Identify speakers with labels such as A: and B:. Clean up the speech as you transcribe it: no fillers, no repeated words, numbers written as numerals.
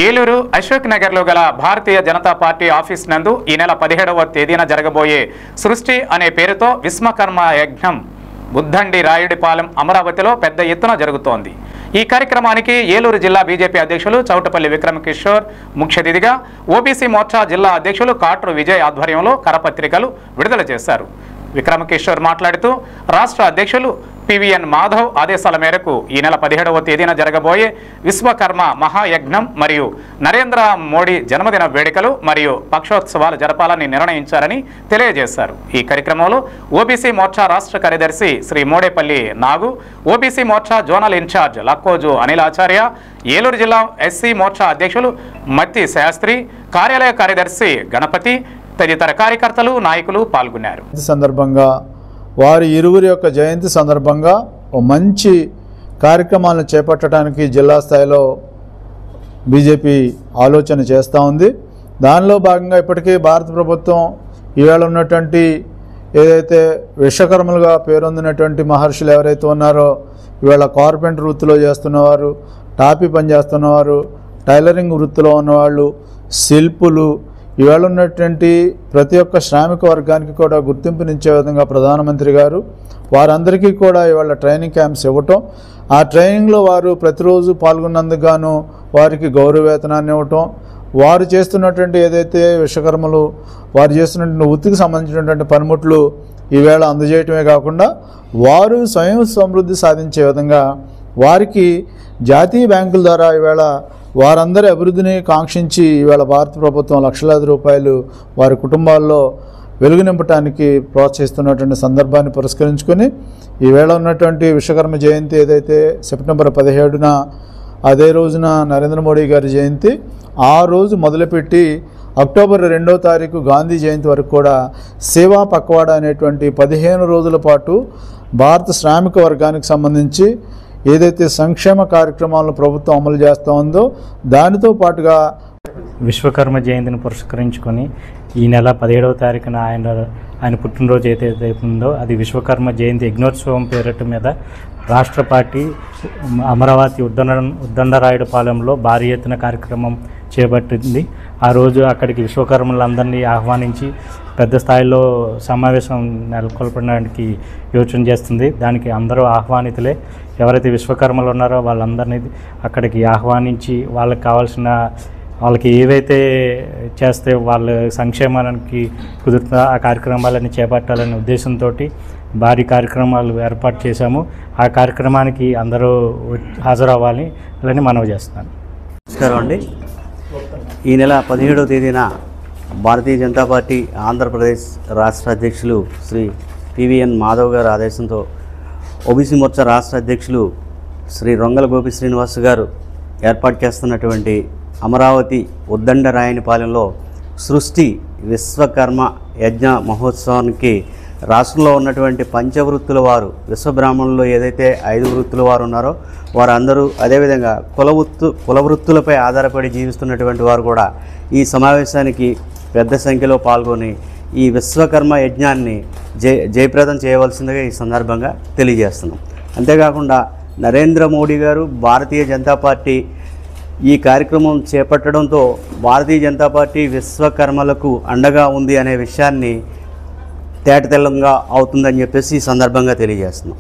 A: ఏలూరు అశోక్ నగర్లో గల Bharatiya Janata party office నందు ఈ నెల 17వ తేదీన జరగబోయే సృష్టి అనే పేరుతో విశ్వకర్మ యజ్ఞం బుద్దండి రాయుడిపాలెం అమరావతిలో పెద్ద ఎత్తున జరుగుతోంది. ఈ కార్యక్రమానికి ఏలూరు జిల్లా బీజేపీ అధ్యక్షులు చౌటపల్లి విక్రమ్ కిషోర్ ముఖ్య అతిథిగా, ఓబీసీ మోర్చా జిల్లా అధ్యక్షులు కాట్రు విజయ్ ఆధ్వర్యంలో కరపత్రికలు విడుదల చేశారు. విక్రమ్ కిషోర్ మాట్లాడుతూ రాష్ట్ర అధ్యక్షులు పివిఎన్ మాధవ్ ఆదేశాల మేరకు ఈ నెల 17వ తేదీన జరగబోయే విశ్వకర్మ మహాయజ్ఞం మరియు నరేంద్ర మోడీ జన్మదిన వేడుకలు మరియు పక్షోత్సవాలు జరపాలని నిర్ణయించారని తెలియజేశారు. ఈ కార్యక్రమంలో ఓబీసీ మోర్చా రాష్ట్ర కార్యదర్శి Shri Modepalli Nagu, OBC Morcha zonal in-charge Lakkoju Anil Acharya, Eluru జిల్లా ఎస్సీ మోర్చా అధ్యక్షులు మత్తి శాస్త్రి, కార్యాలయ కార్యదర్శి గణపతి తదితర కార్యకర్తలు నాయకులు పాల్గొన్నారు.
B: సందర్భంగా వారి ఇరువురి యొక్క జయంతి సందర్భంగా ఓ మంచి కార్యక్రమాలను చేపట్టడానికి జిల్లా స్థాయిలో బీజేపీ ఆలోచన చేస్తూ ఉంది. దానిలో భాగంగా ఇప్పటికే భారత ప్రభుత్వం ఈవేళ ఉన్నటువంటి ఏదైతే విశ్వకర్మలుగా పేరొందినటువంటి మహర్షులు ఎవరైతే ఉన్నారో, ఈవేళ కార్పెంటర్ వృత్తిలో చేస్తున్నవారు, టాపీ పని చేస్తున్నవారు, టైలరింగ్ వృత్తిలో ఉన్నవాళ్ళు, శిల్పులు, ఈవేళ ఉన్నటువంటి ప్రతి ఒక్క శ్రామిక వర్గానికి కూడా గుర్తింపునిచ్చే విధంగా ప్రధానమంత్రి గారు వారందరికీ కూడా ఇవాళ ట్రైనింగ్ క్యాంప్స్ ఇవ్వటం, ఆ ట్రైనింగ్లో వారు ప్రతిరోజు పాల్గొన్నందుకు గాను వారికి గౌరవ వేతనాన్ని ఇవ్వటం, వారు చేస్తున్నటువంటి ఏదైతే విశ్వకర్మలు వారు చేస్తున్నటువంటి వృత్తికి సంబంధించినటువంటి పనిముట్లు ఈవేళ అందజేయటమే కాకుండా వారు స్వయం సమృద్ధి సాధించే విధంగా వారికి జాతీయ బ్యాంకుల ద్వారా ఈవేళ వారందరి అభివృద్ధిని కాంక్షించి ఈవేళ భారత ప్రభుత్వం లక్షలాది రూపాయలు వారి కుటుంబాల్లో వెలుగు నింపడానికి ప్రోత్సహిస్తున్నటువంటి సందర్భాన్ని పురస్కరించుకొని ఈవేళ ఉన్నటువంటి విశ్వకర్మ జయంతి ఏదైతే సెప్టెంబర్ 17న అదే రోజున నరేంద్ర మోడీ గారి జయంతి, ఆ రోజు మొదలుపెట్టి అక్టోబర్ 2వ తారీఖు గాంధీ జయంతి వరకు కూడా సేవా పక్వాడ అనేటువంటి 15 రోజుల పాటు భారత శ్రామిక వర్గానికి సంబంధించి ఏదైతే సంక్షేమ కార్యక్రమాలను ప్రభుత్వం అమలు చేస్తూ ఉందో దానితో పాటుగా
C: విశ్వకర్మ జయంతిని పురస్కరించుకొని ఈ నెల 17వ తారీఖున ఆయన పుట్టినరోజు ఏదైతే ఉందో అది విశ్వకర్మ జయంతి యజ్ఞోత్సవం పేరిట మీద రాష్ట్ర పార్టీ అమరావతి ఉద్దండరాయుడుపాలెంలో భారీ ఎత్తున కార్యక్రమం చేపట్టింది. ఆ రోజు అక్కడికి విశ్వకర్మలందరినీ ఆహ్వానించి పెద్ద స్థాయిలో సమావేశం నెలకొల్పడానికి యోచన చేస్తుంది. దానికి అందరూ ఆహ్వానితులే. ఎవరైతే విశ్వకర్మలు ఉన్నారో వాళ్ళందరినీ అక్కడికి ఆహ్వానించి వాళ్ళకి ఏవైతే చేస్తే వాళ్ళ సంక్షేమానికి కుదురుతుందో ఆ కార్యక్రమాలన్నీ చేపట్టాలనే ఉద్దేశంతో భారీ కార్యక్రమాలు ఏర్పాటు చేశాము. ఆ కార్యక్రమానికి అందరూ హాజరవ్వాలి అని మనవి చేస్తున్నాను.
D: నమస్కారం అండి. ఈ నెల 17వ తేదీన భారతీయ జనతా పార్టీ ఆంధ్రప్రదేశ్ రాష్ట్ర అధ్యక్షులు శ్రీ పివిఎన్ మాధవ్ గారి ఆదేశంతో ఓబీసీ మోర్చా రాష్ట్ర అధ్యక్షులు శ్రీ రొంగల గోపి శ్రీనివాస్ గారు ఏర్పాటు చేస్తున్నటువంటి అమరావతి ఉద్దండరాయునిపాలెంలో సృష్టి విశ్వకర్మ యజ్ఞ మహోత్సవానికి రాష్ట్రంలో ఉన్నటువంటి పంచవృత్తుల వారు, విశ్వబ్రాహ్మణుల్లో ఏదైతే 5 వృత్తుల వారు ఉన్నారో వారందరూ, అదేవిధంగా కులవృత్తులపై ఆధారపడి జీవిస్తున్నటువంటి వారు కూడా ఈ సమావేశానికి పెద్ద సంఖ్యలో పాల్గొని ఈ విశ్వకర్మ యజ్ఞాన్ని జయప్రదం చేయవలసిందిగా ఈ సందర్భంగా తెలియజేస్తున్నాం. అంతేకాకుండా నరేంద్ర మోడీ గారు భారతీయ జనతా పార్టీ ఈ కార్యక్రమం చేపట్టడంతో భారతీయ జనతా పార్టీ విశ్వకర్మలకు అండగా ఉంది అనే విషయాన్ని తేటతెల్లంగా అవుతుందని చెప్పేసి ఈ సందర్భంగా తెలియజేస్తున్నాం.